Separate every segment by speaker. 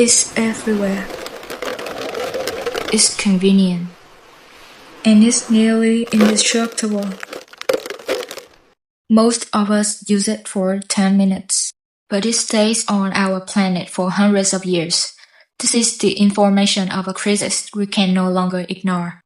Speaker 1: It's everywhere.
Speaker 2: It's convenient.
Speaker 1: And it's nearly indestructible.
Speaker 2: Most of us use it for 10 minutes, but it stays on our planet for hundreds of years. This is the information of a crisis we can no longer ignore.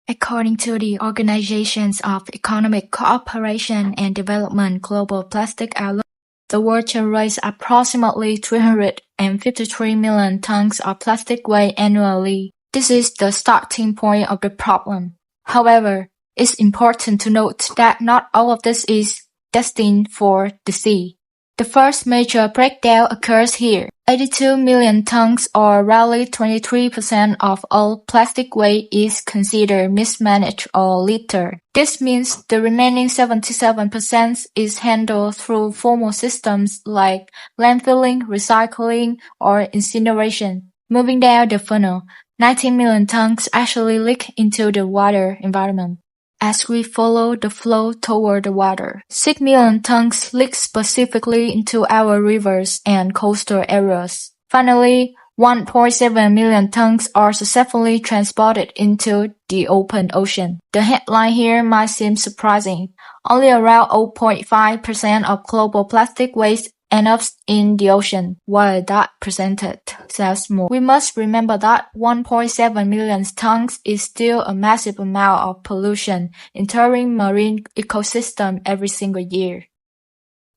Speaker 2: According to the Organizations of Economic Cooperation and Development Global Plastic Outlook, the world generates approximately 353 million tons of plastic waste annually. This is the starting point of the problem. However, it's important to note that not all of this is destined for the sea. The first major breakdown occurs here. 82 million tons, or roughly 23% of all plastic waste, is considered mismanaged or littered. This means the remaining 77% is handled through formal systems like landfilling, recycling, or incineration. Moving down the funnel, 19 million tons actually leak into the water environment. As we follow the flow toward the water, 6 million tons leak specifically into our rivers and coastal areas. Finally, 1.7 million tons are successfully transported into the open ocean. The headline here might seem surprising. Only around 0.5% of global plastic waste ends up in the ocean, while that percentage says more. We must remember that 1.7 million tons is still a massive amount of pollution entering marine ecosystem every single year.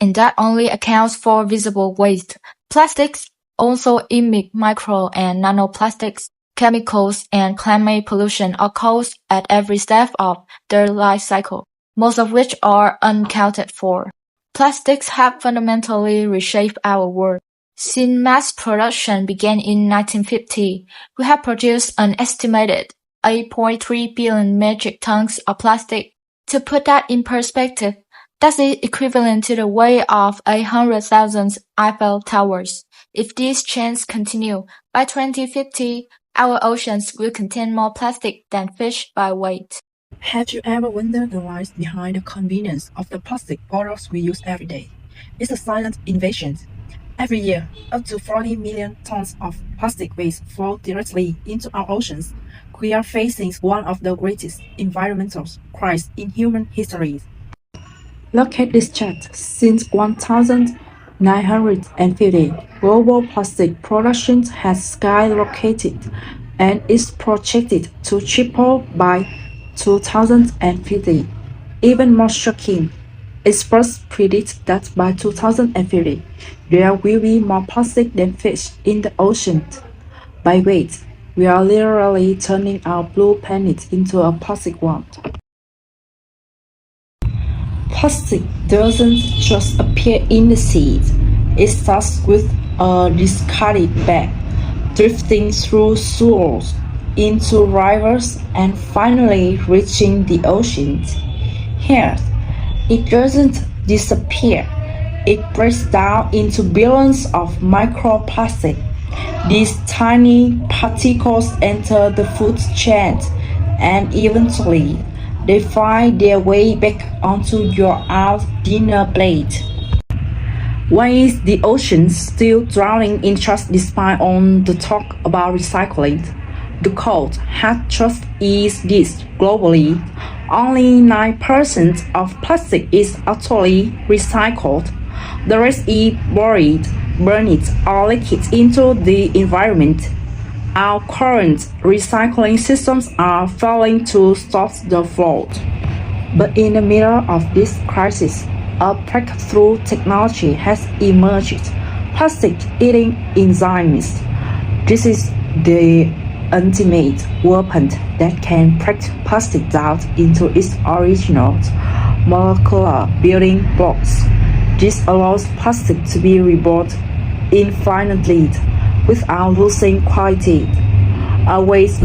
Speaker 2: And that only accounts for visible waste. Plastics also emit micro and nanoplastics. Chemicals and climate pollution occurs at every step of their life cycle, most of which are unaccounted for. Plastics have fundamentally reshaped our world. Since mass production began in 1950, we have produced an estimated 8.3 billion metric tons of plastic. To put that in perspective, that's equivalent to the weight of 800,000 Eiffel Towers. If these trends continue, by 2050, our oceans will contain more plastic than fish by weight.
Speaker 3: Have you ever wondered the lies behind the convenience of the plastic bottles we use every day? It's a silent invasion. Every year, up to 40 million tons of plastic waste flow directly into our oceans. We are facing one of the greatest environmental crises in human history. Look at this chart. Since 1950, global plastic production has skyrocketed and is projected to triple by 2050. Even more shocking, experts predict that by 2050, there will be more plastic than fish in the ocean. By weight, we are literally turning our blue planet into a plastic world. Plastic doesn't just appear in the sea. It starts with a discarded bag, drifting through sewers, into rivers, and finally reaching the oceans. Here, it doesn't disappear. It breaks down into billions of microplastics. These tiny particles enter the food chain, and eventually, they find their way back onto your dinner plate. Why is the ocean still drowning in trash despite all the talk about recycling? The cold, hard truth is this: globally, only 9% of plastic is actually recycled. The rest is buried, burned, or leaked into the environment. Our current recycling systems are failing to stop the flow. But in the middle of this crisis, a breakthrough technology has emerged: plastic-eating enzymes. This is the ultimate weapon that can break plastic down into its original molecular building blocks. This allows plastic to be reborn infinitely without losing quality. A waste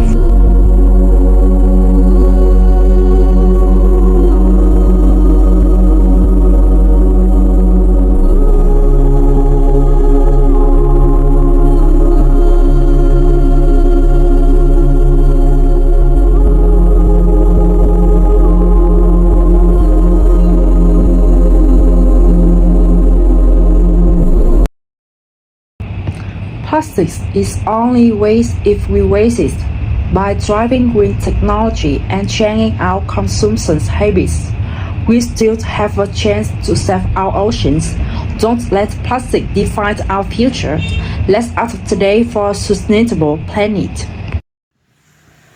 Speaker 3: Plastics is only waste if we waste it. By driving green technology and changing our consumption habits, we still have a chance to save our oceans. Don't let plastic define our future. Let's act today for a sustainable planet.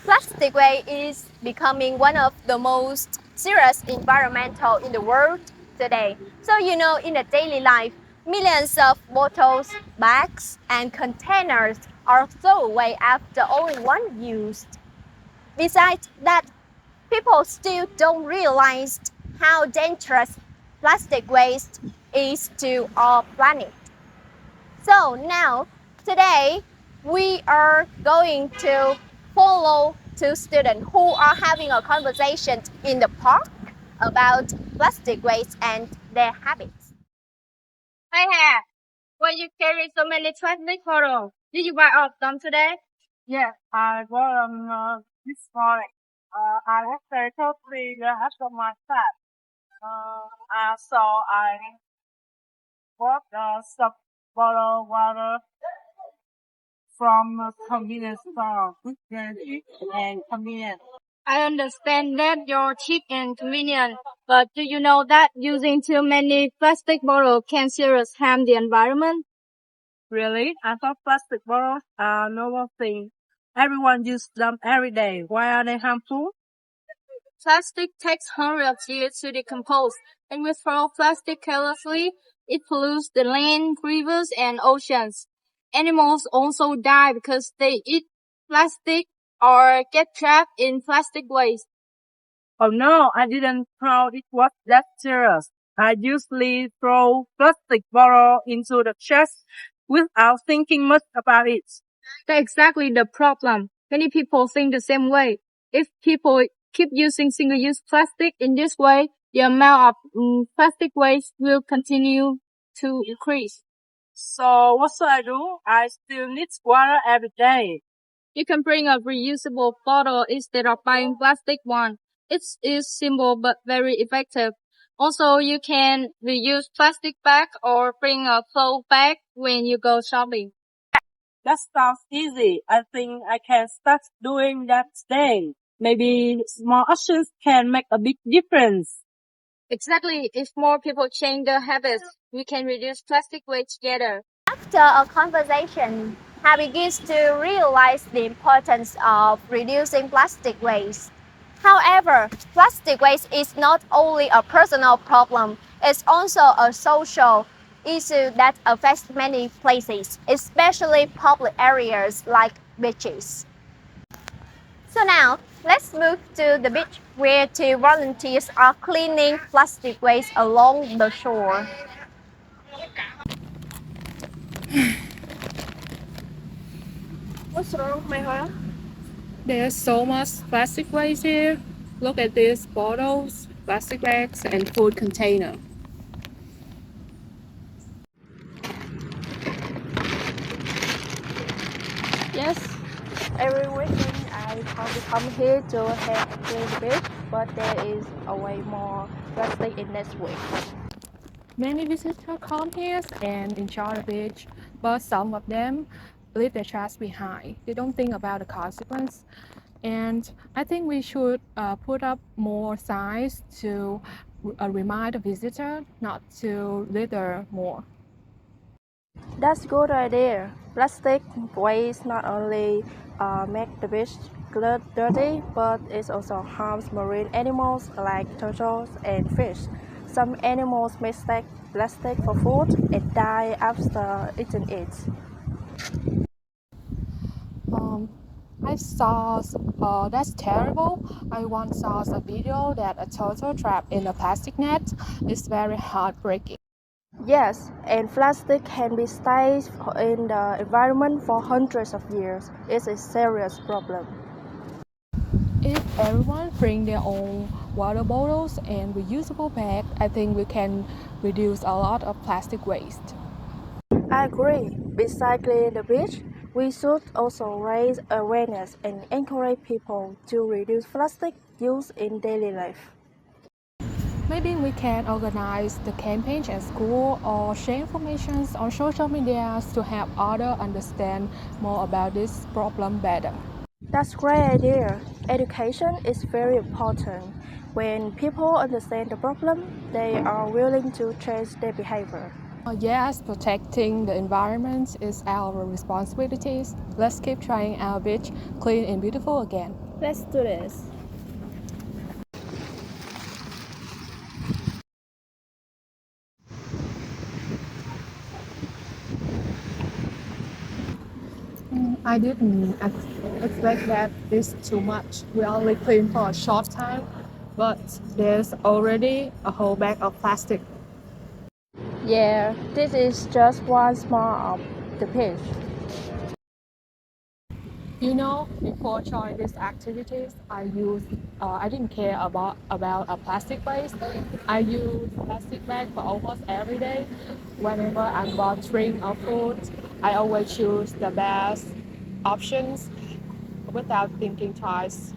Speaker 4: Plastic waste is becoming one of the most serious environmental in the world today. So in the daily life, millions of bottles, bags, and containers are thrown away after only one use. Besides that, people still don't realize how dangerous plastic waste is to our planet. So now, today, we are going to follow two students who are having a conversation in the park about plastic waste and their habits.
Speaker 5: Hi, Hà. Why you carry so many plastic bottles? Did you buy all of them today?
Speaker 6: Yeah, I bought them this morning. I left there totally after my class. So I bought some bottled water from a convenience store, which is cheap and convenient.
Speaker 5: I understand that you're cheap and convenient, but do you know that using too many plastic bottles can seriously harm the environment?
Speaker 6: Really? I thought plastic bottles are a normal thing. Everyone uses them every day. Why are they harmful?
Speaker 5: Plastic takes hundreds of years to decompose, and we throw plastic carelessly. It pollutes the land, rivers, and oceans. Animals also die because they eat plastic or get trapped in plastic waste.
Speaker 6: Oh no, I didn't know it was that serious. I usually throw plastic bottle into the trash without thinking much about it.
Speaker 5: That's exactly the problem. Many people think the same way. If people keep using single-use plastic in this way, the amount of plastic waste will continue to increase.
Speaker 6: So what should I do? I still need water every day.
Speaker 5: You can bring a reusable bottle instead of buying plastic one. It is simple but very effective. Also, you can reuse plastic bag or bring a cloth bag when you go shopping.
Speaker 6: That sounds easy. I think I can start doing that today. Maybe small actions can make a big difference.
Speaker 5: Exactly. If more people change their habits, we can reduce plastic waste together.
Speaker 4: After a conversation, I begin to realize the importance of reducing plastic waste. However, plastic waste is not only a personal problem, it's also a social issue that affects many places, especially public areas like beaches. So now, let's move to the beach where two volunteers are cleaning plastic waste along the shore.
Speaker 5: What's wrong, Mayhua?
Speaker 7: There's so much plastic waste here. Look at these bottles, plastic bags, and food container.
Speaker 5: Yes, every weekend I probably come here to head to the beach, but there is a way more plastic in this week.
Speaker 7: Many visitors come here and enjoy the beach, but some of them leave their trash behind. They don't think about the consequence. And I think we should put up more signs to remind the visitor not to litter more.
Speaker 5: That's a good idea. Plastic waste not only make the beach dirty, but it also harms marine animals like turtles and fish. Some animals mistake plastic for food and die after eating it.
Speaker 7: I saw that's terrible. I once saw a video that a turtle trapped in a plastic net. It's very heartbreaking.
Speaker 5: Yes, and plastic can be stayed in the environment for hundreds of years. It's a serious problem.
Speaker 7: If everyone bring their own water bottles and reusable bag, I think we can reduce a lot of plastic waste.
Speaker 5: I agree. Besides cleaning the beach, we should also raise awareness and encourage people to reduce plastic use in daily life.
Speaker 7: maybe we can organize the campaigns at school or share information on social media to help others understand more about this problem better.
Speaker 5: That's a great idea. Education is very important. When people understand the problem, they are willing to change their behavior.
Speaker 7: Yes, protecting the environment is our responsibility. Let's keep trying our beach clean and beautiful again.
Speaker 5: Let's do this.
Speaker 7: I didn't expect that this too much. We only clean for a short time, but there's already a whole bag of plastic.
Speaker 5: Yeah, this is just one small of the pitch.
Speaker 7: You know, before joining these activities, I didn't care about a plastic waste. I use plastic bag for almost every day. Whenever I bought drink or food, I always choose the best options without thinking twice.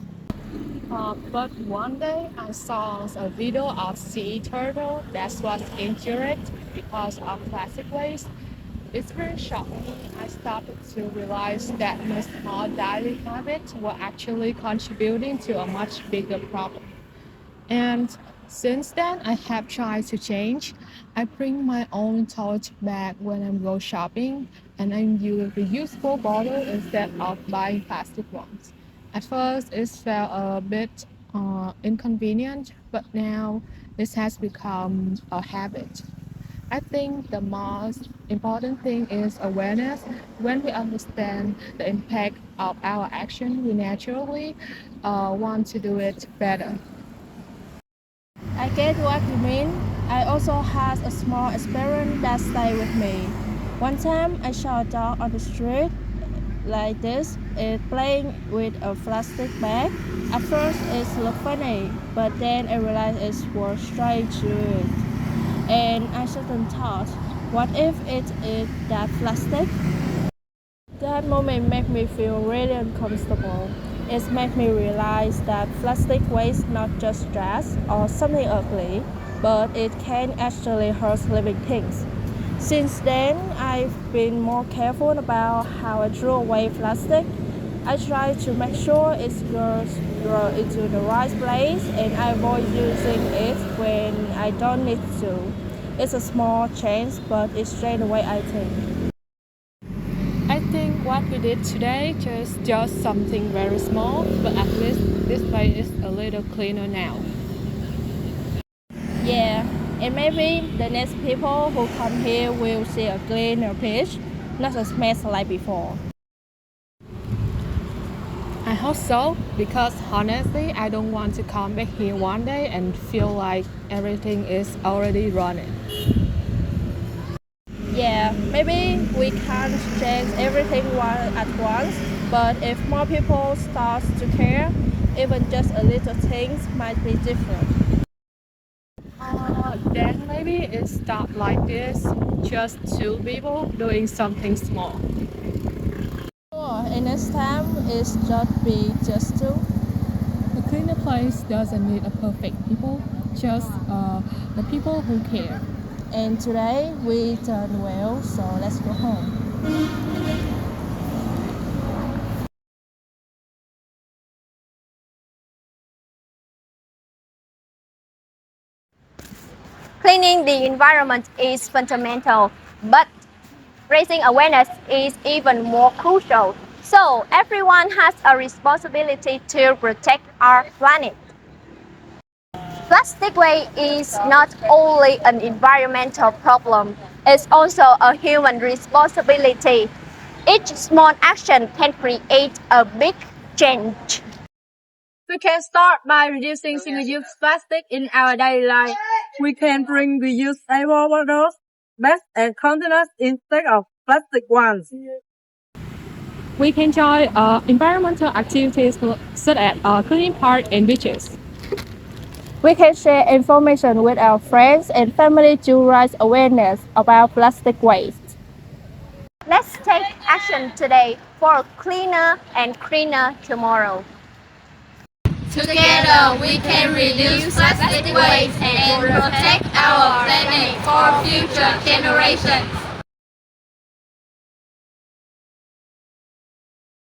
Speaker 7: But one day I saw a video of sea turtle that was injured because of plastic waste. It really shocked me. I started to realize that my small daily habits were actually contributing to a much bigger problem. And since then, I have tried to change. I bring my own tote bag when I go shopping, and I use reusable bottle instead of buying plastic ones. At first, it felt a bit inconvenient, but now it has become a habit. I think the most important thing is awareness. When we understand the impact of our action, we naturally want to do it better.
Speaker 5: I get what you mean. I also had a small experience that stayed with me. One time I saw a dog on the street like this, it playing with a plastic bag. At first it looked funny, but then I realized it was strange to it. And I suddenly thought, what if it is that plastic? That moment made me feel really uncomfortable. It made me realize that plastic waste not just trash or something ugly, but it can actually hurt living things. Since then, I've been more careful about how I throw away plastic. I try to make sure it goes into the right place and I avoid using it when I don't need to. It's a small change, but it's changed the way I think.
Speaker 7: I think what we did today just something very small, but at least this place is a little cleaner now.
Speaker 5: Yeah, and maybe the next people who come here will see a cleaner beach, not a mess like before.
Speaker 7: I hope so, because honestly, I don't want to come back here one day and feel like everything is already running.
Speaker 5: Yeah, maybe we can't change everything at once, but if more people start to care, even just a little things might be different.
Speaker 7: Then maybe it starts like this, just two people doing something small.
Speaker 5: Sure, and next time it's just two.
Speaker 7: A cleaner place doesn't need a perfect people, just the people who care.
Speaker 5: And today we done well, so let's go home.
Speaker 4: Cleaning the environment is fundamental, but raising awareness is even more crucial. So everyone has a responsibility to protect our planet. Plastic waste is not only an environmental problem, it's also a human responsibility. Each small action can create a big change.
Speaker 8: We can start by reducing single-use plastic in our daily life. We can bring reusable bottles, bags, and containers instead of plastic ones.
Speaker 7: We can join environmental activities such as cleaning parks and beaches.
Speaker 5: We can share information with our friends and family to raise awareness about plastic waste.
Speaker 4: Let's take action today for a cleaner and greener tomorrow. Together, we can reduce plastic waste and protect our planet for future generations.